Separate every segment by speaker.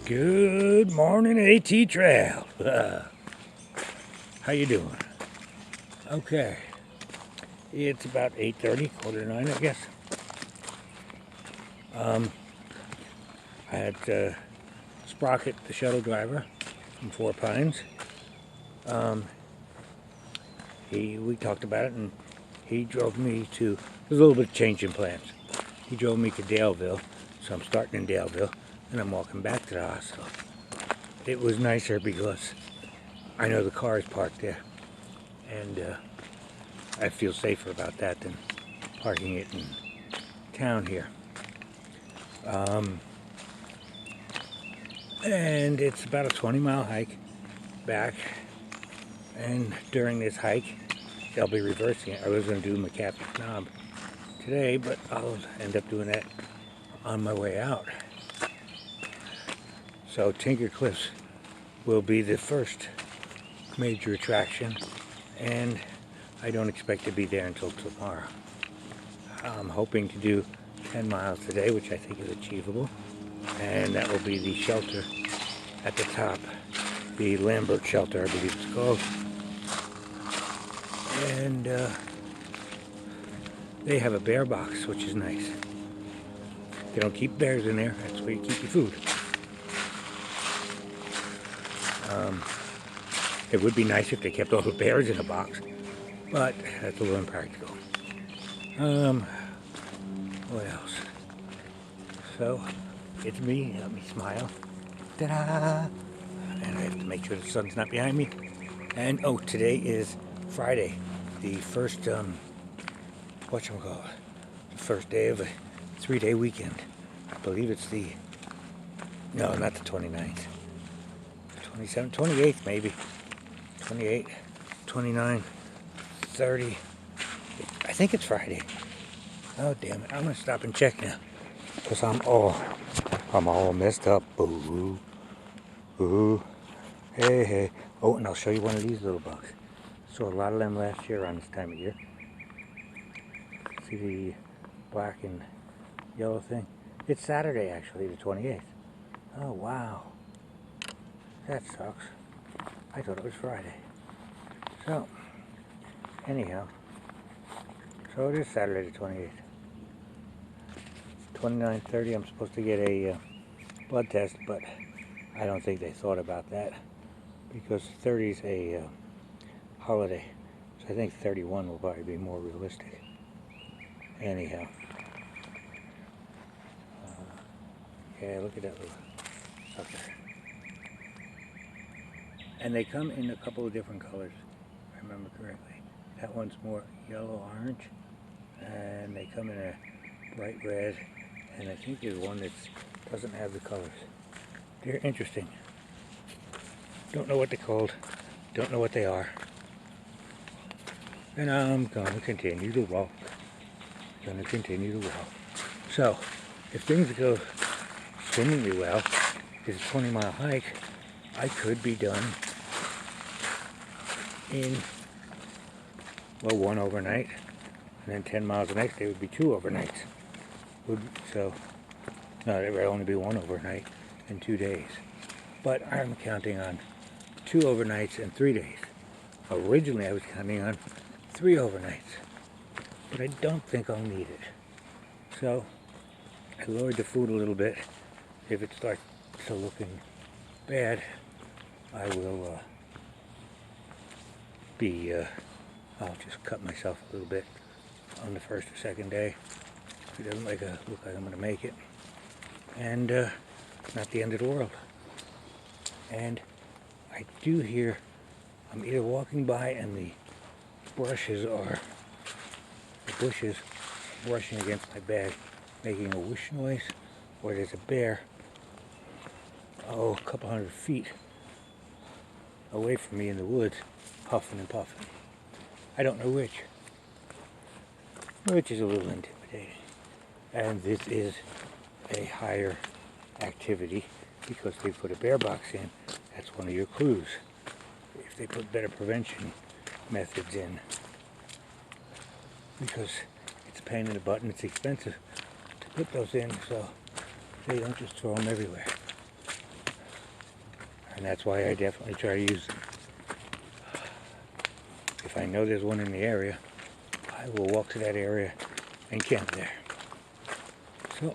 Speaker 1: Good morning, AT Trail. How you doing? Okay. It's about 8:30, quarter to 9, I guess. I had Sprocket, the shuttle driver from Four Pines. We talked about it, and he drove me to. There's a little bit of change in plans. He drove me to Daleville, so I'm starting in Daleville, and I'm walking back to the hospital. It was nicer because I know the car is parked there, and I feel safer about that than parking it in town here. And it's about a 20-mile hike back, and during this hike they'll be reversing it. I was going to do McCaffrey's Knob today, but I'll end up doing that on my way out. So Tinker Cliffs will be the first major attraction, and I don't expect to be there until tomorrow. I'm hoping to do 10 miles today, which I think is achievable, and that will be the shelter at the top, the Lambert Shelter, I believe it's called. And they have a bear box, which is nice. They don't keep bears in there. That's where you keep your food. It would be nice if they kept all the bears in a box, but that's a little impractical. What else? So, it's me. Let me smile. Ta-da! And I have to make sure the sun's not behind me. And, oh, today is Friday, the first, whatchamacallit, the first day of a 3-day weekend. I believe it's no, not the 29th. 27th, 28th maybe. 28, 29, 30. I think it's Friday. Oh, damn it. I'm going to stop and check now. Because I'm all messed up. Ooh. Ooh. Hey, hey. Oh, and I'll show you one of these little bugs. Saw a lot of them last year around this time of year. See the black and yellow thing? It's Saturday, actually, the 28th. Oh, wow. That sucks. I thought it was Friday. So, anyhow. So it is Saturday the 28th. 29:30, I'm supposed to get a blood test, but I don't think they thought about that because 30 is a holiday. So I think 31 will probably be more realistic. Anyhow. Yeah, look at that little sucker. And they come in a couple of different colors, if I remember correctly. That one's more yellow-orange, and they come in a bright red, and I think there's one that doesn't have the colors. They're interesting. Don't know what they're called, don't know what they are. And I'm going to continue to walk. So, if things go swimmingly well, this 20-mile hike, I could be done in, well, 1 overnight, and then 10 miles the next day would be 2 overnights. So, no, there would only be 1 overnight in 2 days. But I'm counting on 2 overnights and 3 days. Originally, I was counting on 3 overnights, but I don't think I'll need it. So, I lowered the food a little bit. If it starts to looking bad, I will I'll just cut myself a little bit on the first or second day. If it doesn't look like I'm going to make it. And not the end of the world. And I do hear, I'm either walking by and the bushes brushing against my bag, making a whoosh noise, or there's a bear, a couple hundred feet away from me in the woods, huffing and puffing. I don't know which is a little intimidating. And this is a higher activity because they put a bear box in. That's one of your clues. If they put better prevention methods in, because it's a pain in the butt and it's expensive to put those in, so they don't just throw them everywhere. And that's why I definitely try to use them. If I know there's one in the area, I will walk to that area and camp there. So,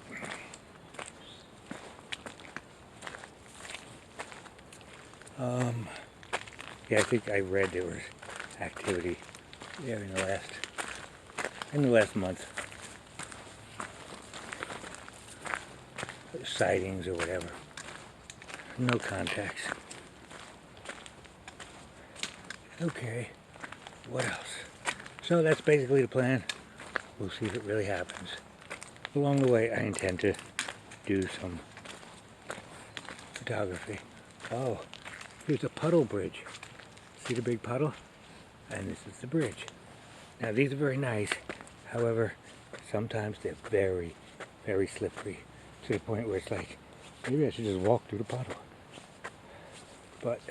Speaker 1: yeah, I think I read there was activity there in the last month. Sightings or whatever. No contacts. Okay, what else? So that's basically the plan. We'll see if it really happens. Along the way, I intend to do some photography. Oh, here's a puddle bridge. See the big puddle? And this is the bridge. Now these are very nice. However, sometimes they're very, very slippery to the point where it's like, maybe I should just walk through the puddle. But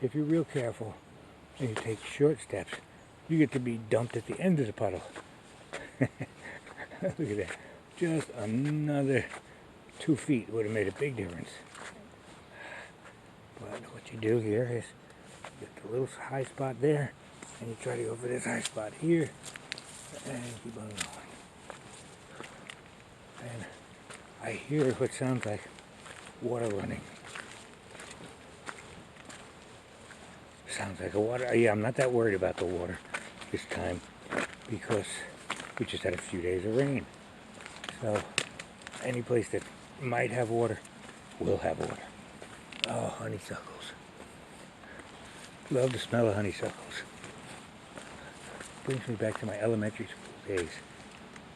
Speaker 1: if you're real careful and you take short steps, you get to be dumped at the end of the puddle. Look at that. Just another 2 feet would have made a big difference. But what you do here is you get the little high spot there, and you try to go for this high spot here, and keep on going. And I hear what sounds like water running. Sounds like a water. Yeah, I'm not that worried about the water this time because we just had a few days of rain. So any place that might have water will have water. Oh, honeysuckles. Love the smell of honeysuckles. Brings me back to my elementary school days.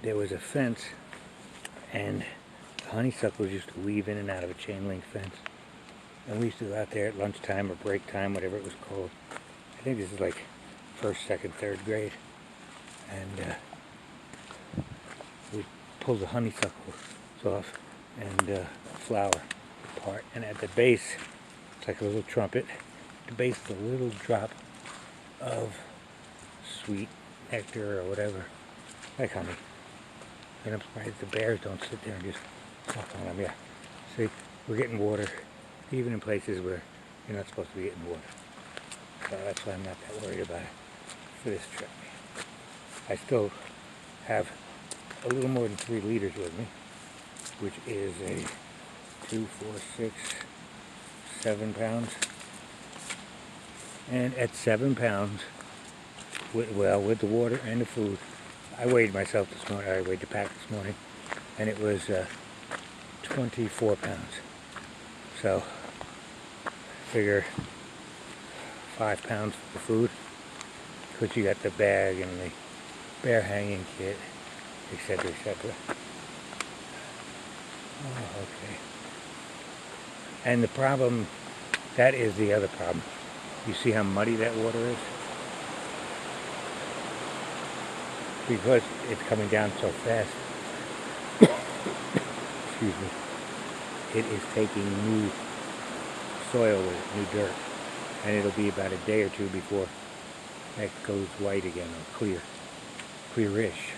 Speaker 1: There was a fence and the honeysuckles used to weave in and out of a chain link fence. And we used to go out there at lunchtime or break time, whatever it was called. I think this is like first, second, third grade. And we'd pull the honeysuckles off and flower apart. And at the base, it's like a little trumpet. At the base is a little drop of sweet nectar or whatever, like honey. And I'm surprised the bears don't sit there and just suck on them. Yeah, see, we're getting water even in places where you're not supposed to be getting water. So that's why I'm not that worried about it for this trip. I still have a little more than 3 liters with me, which is a 2, 4, 6, 7 pounds. And at 7 pounds, with the water and the food, I weighed myself this morning, I weighed the pack this morning, and it was 24 pounds. So, figure 5 pounds for the food, because you got the bag and the bear hanging kit, etc., etc. Oh, okay. And the problem, that is the other problem. You see how muddy that water is? Because it's coming down so fast. Excuse me. It is taking new soil with it, new dirt. And it'll be about a day or 2 before that goes white again, or clearish.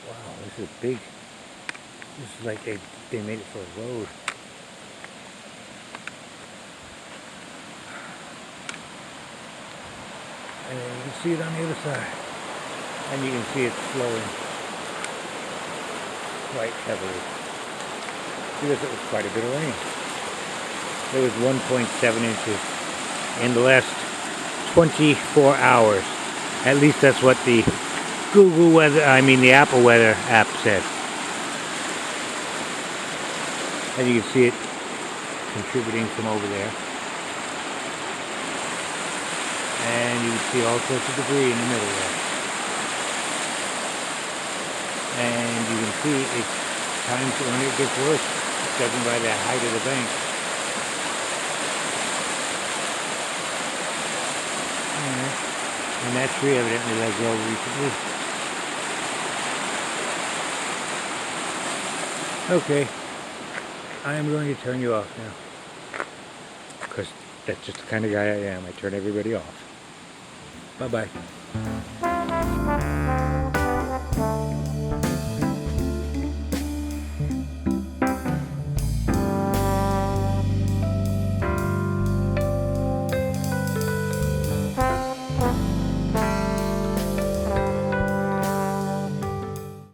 Speaker 1: Wow, this is big. This is like they made it for a road. And then you can see it on the other side. And you can see it flowing quite heavily. Because it was quite a bit of rain. There was 1.7 inches in the last 24 hours. At least that's what the the Apple Weather app said. And you can see it contributing from over there. And you can see all sorts of debris in the middle there. And you can see it's times when it gets worse, judging by the height of the bank. And that tree evidently let go recently. Okay, I am going to turn you off now. Because that's just the kind of guy I am. I turn everybody off. Bye-bye.